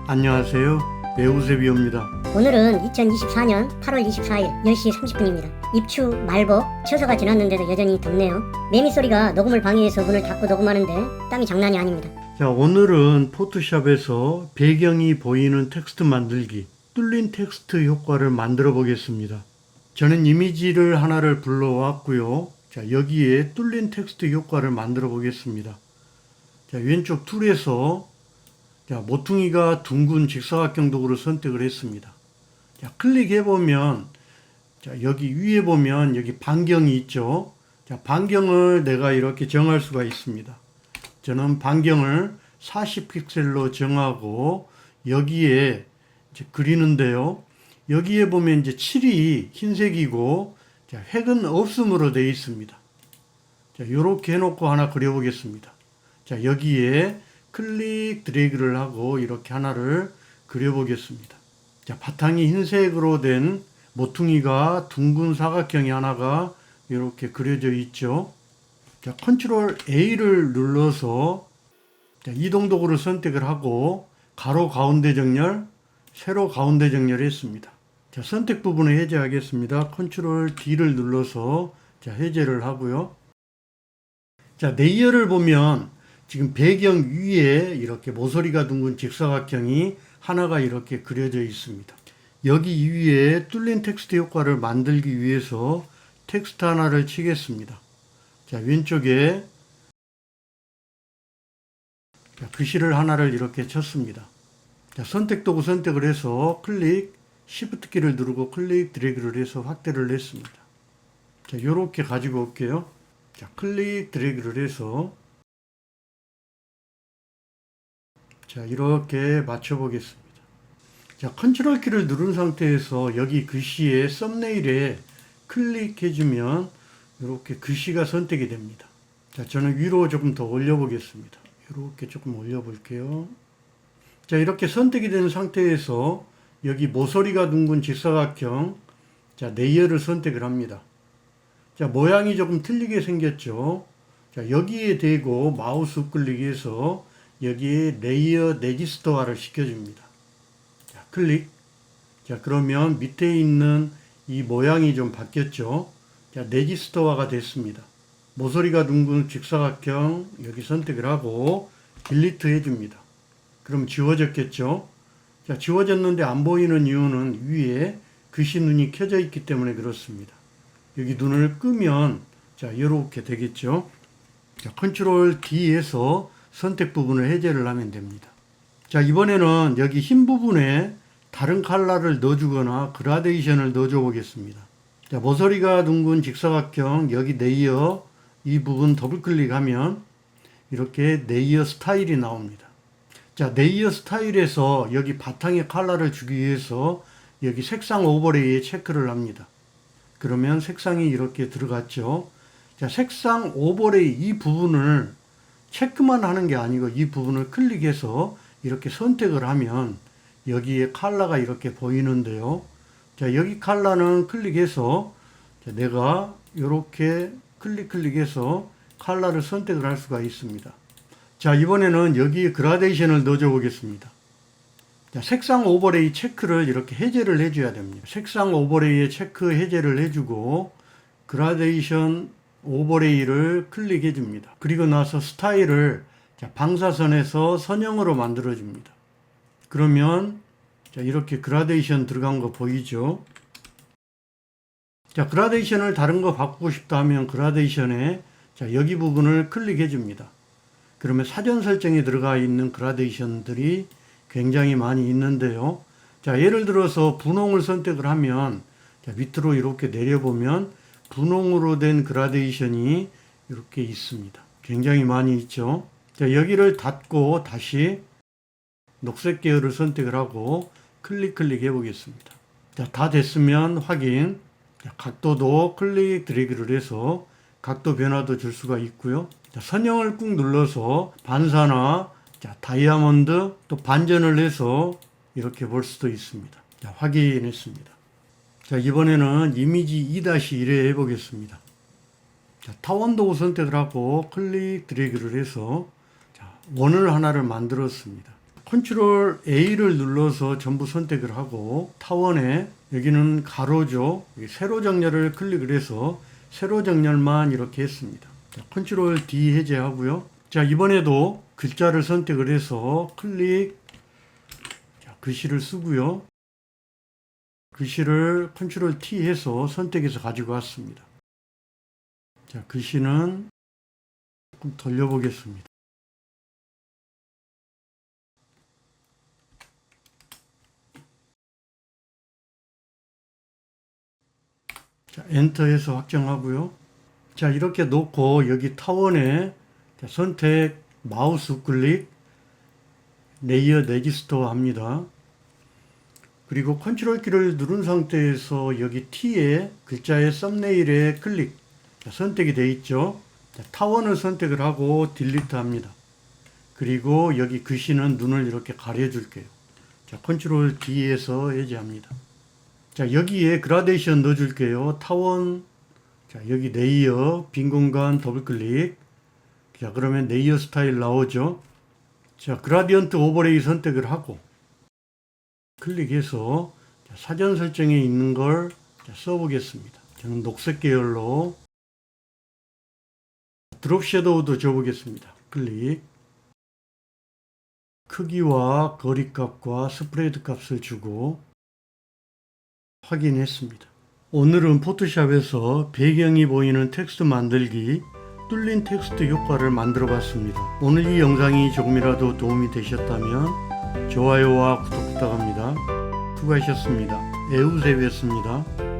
안녕하세요. 배우세비입니다. 오늘은 2024년 8월 24일 10시 30분입니다. 입추, 말복, 처서가 지났는데도 여전히 덥네요. 매미 소리가 녹음을 방해해서 문을 닫고 녹음하는데 땀이 장난이 아닙니다. 자, 오늘은 포토샵에서 배경이 보이는 텍스트 만들기, 뚫린 텍스트 효과를 만들어 보겠습니다. 저는 이미지를 하나를 불러왔고요. 자, 여기에 뚫린 텍스트 효과를 만들어 보겠습니다. 자, 왼쪽 툴에서 자, 모퉁이가 둥근 직사각형 도구를 선택을 했습니다. 자, 클릭해 보면 자, 여기 위에 보면 여기 반경이 있죠. 자, 반경을 내가 이렇게 정할 수가 있습니다. 저는 반경을 40픽셀로 정하고 여기에 이제 그리는데요. 여기에 보면 이제 칠이 흰색이고 자, 획은 없음으로 되어 있습니다. 자, 요렇게 해놓고 하나 그려보겠습니다. 자, 여기에 클릭 드래그를 하고 이렇게 하나를 그려보겠습니다. 자, 바탕이 흰색으로 된 모퉁이가 둥근 사각형이 하나가 이렇게 그려져 있죠. 자, 컨트롤 A를 눌러서 자, 이동 도구를 선택을 하고 가로 가운데 정렬, 세로 가운데 정렬 했습니다. 자, 선택 부분을 해제하겠습니다. 컨트롤 D를 눌러서 자, 해제를 하고요. 자, 레이어를 보면 지금 배경 위에 이렇게 모서리가 둥근 직사각형이 하나가 이렇게 그려져 있습니다. 여기 위에 뚫린 텍스트 효과를 만들기 위해서 텍스트 하나를 치겠습니다. 자, 왼쪽에 자, 글씨를 하나를 이렇게 쳤습니다. 자, 선택 도구 선택을 해서 클릭, Shift 키를 누르고 클릭, 드래그를 해서 확대를 했습니다. 자, 요렇게 가지고 올게요. 자, 클릭, 드래그를 해서 자, 이렇게 맞춰 보겠습니다. 자, 컨트롤 키를 누른 상태에서 여기 글씨의 썸네일에 클릭해 주면 이렇게 글씨가 선택이 됩니다. 자, 저는 위로 조금 더 올려 보겠습니다. 이렇게 조금 올려 볼게요. 자, 이렇게 선택이 된 상태에서 여기 모서리가 둥근 직사각형 자, 레이어를 선택을 합니다. 자, 모양이 조금 틀리게 생겼죠. 자, 여기에 대고 마우스 우클릭해서 여기에 레이어 레지스터화를 시켜줍니다. 자, 클릭. 자, 그러면 밑에 있는 이 모양이 좀 바뀌었죠. 자, 레지스터화가 됐습니다. 모서리가 둥근 직사각형 여기 선택을 하고 딜리트 해줍니다. 그럼 지워졌겠죠. 자, 지워졌는데 안 보이는 이유는 위에 글씨 눈이 켜져 있기 때문에 그렇습니다. 여기 눈을 끄면 자, 이렇게 되겠죠. 자, 컨트롤 D에서 선택 부분을 해제를 하면 됩니다. 자, 이번에는 여기 흰 부분에 다른 컬러를 넣어주거나 그라데이션을 넣어줘 보겠습니다. 자, 모서리가 둥근 직사각형 여기 레이어 이 부분 더블 클릭하면 이렇게 레이어 스타일이 나옵니다. 자, 레이어 스타일에서 여기 바탕에 컬러를 주기 위해서 여기 색상 오버레이에 체크를 합니다. 그러면 색상이 이렇게 들어갔죠. 자, 색상 오버레이 이 부분을 체크만 하는 게 아니고 이 부분을 클릭해서 이렇게 선택을 하면 여기에 컬러가 이렇게 보이는데요. 자, 여기 컬러는 클릭해서 자, 내가 이렇게 클릭해서 컬러를 선택을 할 수가 있습니다. 자, 이번에는 여기에 그라데이션을 넣어줘 보겠습니다. 자, 색상 오버레이 체크를 이렇게 해제를 해줘야 됩니다. 색상 오버레이에 체크 해제를 해주고 그라데이션 오버레이를 클릭해 줍니다. 그리고 나서 스타일을 자, 방사선에서 선형으로 만들어 줍니다. 그러면 자, 이렇게 그라데이션 들어간 거 보이죠? 자, 그라데이션을 다른 거 바꾸고 싶다 하면 그라데이션에 자, 여기 부분을 클릭해 줍니다. 그러면 사전 설정에 들어가 있는 그라데이션들이 굉장히 많이 있는데요. 자, 예를 들어서 분홍을 선택을 하면 자, 밑으로 이렇게 내려보면 분홍으로 된 그라데이션이 이렇게 있습니다. 굉장히 많이 있죠. 자, 여기를 닫고 다시 녹색 계열을 선택을 하고 클릭해 보겠습니다. 자, 다 됐으면 확인. 자, 각도도 클릭 드래그를 해서 각도 변화도 줄 수가 있고요. 자, 선형을 꾹 눌러서 반사나 자, 다이아몬드 또 반전을 해서 이렇게 볼 수도 있습니다. 자, 확인했습니다. 자, 이번에는 이미지 2-1에 해보겠습니다. 자, 타원 도구 선택을 하고 클릭 드래그를 해서 자, 원을 하나를 만들었습니다. 컨트롤 A를 눌러서 전부 선택을 하고 타원에 여기는 가로죠. 여기 세로 정렬을 클릭을 해서 세로 정렬만 이렇게 했습니다. 자, 컨트롤 D 해제하고요. 자, 이번에도 글자를 선택을 해서 클릭. 자, 글씨를 쓰고요. 글씨를 컨트롤 T 해서 선택해서 가지고 왔습니다. 자, 글씨는 조금 돌려보겠습니다. 자, 엔터해서 확정하고요. 자, 이렇게 놓고 여기 타원에 선택, 마우스 우클릭, 레이어 넥스트 합니다. 그리고 컨트롤 키를 누른 상태에서 여기 T에 글자의 썸네일에 클릭. 자, 선택이 되어 있죠. 자, 타원을 선택을 하고 딜리트 합니다. 그리고 여기 글씨는 눈을 이렇게 가려줄게요. 자, 컨트롤 D에서 해제합니다. 자, 여기에 그라데이션 넣어줄게요. 타원, 자, 여기 레이어, 빈 공간 더블 클릭. 자, 그러면 레이어 스타일 나오죠. 자, 그라디언트 오버레이 선택을 하고 클릭해서 자, 사전 설정에 있는 걸 써보겠습니다. 저는 녹색 계열로 드롭 섀도우도 줘보겠습니다. 클릭. 크기와 거리값과 스프레드 값을 주고 확인했습니다. 오늘은 포토샵에서 배경이 보이는 텍스트 만들기, 뚫린 텍스트 효과를 만들어 봤습니다. 오늘 이 영상이 조금이라도 도움이 되셨다면 좋아요와 구독 부탁합니다. 수고하셨습니다. 에우세비였습니다.